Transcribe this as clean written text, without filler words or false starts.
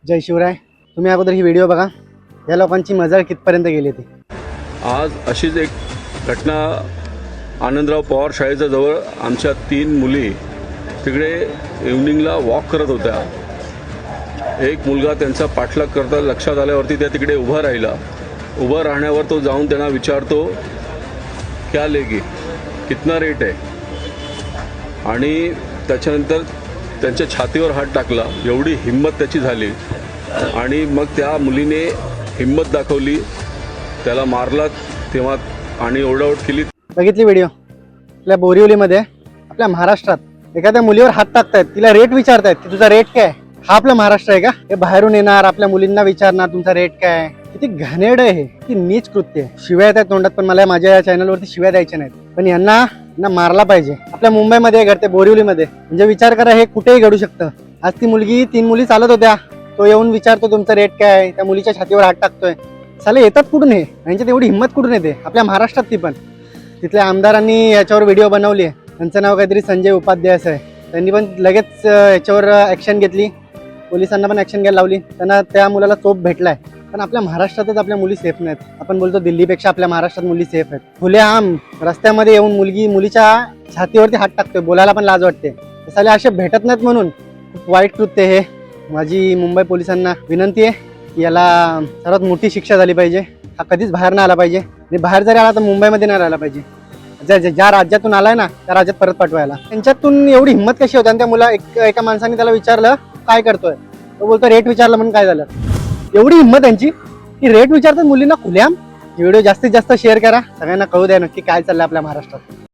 जय शिवराय। तुम्ही अगोदर ही व्हिडिओ बघा, या लोकांची मजाल कितपर्यंत गेली ती। आज अशीच एक घटना आनंदराव पवार शाळेच्या जवळ आमच्या 3 मुली तिकडे इव्हनिंगला वॉक करत होत्या। एक मुलगा त्यांचा पाठलाग करता लक्षात आल्यावरती त्या तिकडे उभा राहिला। उभा राहण्यावर तो जाऊन त्यांना विचारतो, क्या लेगी, कितना रेट आहे, आणि त्याच्यानंतर त्यांच्या छातीवर हात टाकला। एवढी हिंमत त्याची झाली आणि मग त्या मुलीने हिंमत दाखवली, त्याला मारला तेव्हा आणि ओरडाओरड केली। बघितली व्हिडिओ? आपल्या बोरिवलीमध्ये आपल्या महाराष्ट्रात एखाद्या मुलीवर हात टाकतायत, तिला रेट विचारतायत की तुझा रेट काय? हा आपला महाराष्ट्र आहे का? हे बाहेरून येणार आपल्या मुलींना विचारणार तुमचा रेट काय? किती घाणेरडं आहे, किती नीच कृत्य आहे। शिव्या येतात तोंडात, पण मला माझ्या या चॅनलवरती शिव्या द्यायच्या नाहीत, पण यांना मारला पाहिजे। आपल्या मुंबईमध्ये घडते, बोरिवलीमध्ये, म्हणजे विचार करा हे कुठेही घडू शकतं। आज ती मुलगी 3 मुली चालत होत्या, तो येऊन विचारतो तुमचा रेट काय, त्या मुलीच्या छातीवर हात टाकतोय। साले येतात कुठून हे? यांच्यात एवढी हिंमत कुठून येते? आपल्या महाराष्ट्रात ती पण। तिथल्या आमदारांनी याच्यावर व्हिडिओ बनवली आहे, त्यांचं नाव काहीतरी संजय उपाध्याय असं आहे। त्यांनी पण लगेच याच्यावर ॲक्शन घेतली, पोलिसांना पण ॲक्शन घ्यायला लावली, त्यांना त्या मुलाला चोप भेटलाय। पण आपल्या महाराष्ट्रातच आपल्या मुली सेफ नाहीत। आपण बोलतो दिल्लीपेक्षा आपल्या महाराष्ट्रात मुली सेफ आहेत। खुलेआम रस्त्यामध्ये येऊन मुलीच्या छातीवरती हात टाकतोय, बोलायला पण लाज वाटते। साले असे भेटत नाहीत, म्हणून खूप वाईट कृत्य हे। माझी मुंबई पोलिसांना विनंती आहे की याला सर्वात मोठी शिक्षा झाली पाहिजे। हा कधीच बाहेर नाही आला पाहिजे, आणि बाहेर जरी आला तर मुंबईमध्ये नाही राहिला पाहिजे। ज्या राज्यातून आलाय ना त्या राज्यात परत पाठवायला। त्यांच्यातून एवढी हिंमत कशी होती? आणि त्या मुला एका माणसाने त्याला विचारलं काय करतोय, तो बोलतो रेट विचारलं म्हणून काय झालं? एवढी हिंमत त्यांची की रेट विचारतात मुलींना खुलेआम। व्हिडिओ जास्तीत जास्त शेअर करा, सगळ्यांना कळू द्या नक्की काय चाललंय आपल्या महाराष्ट्रात।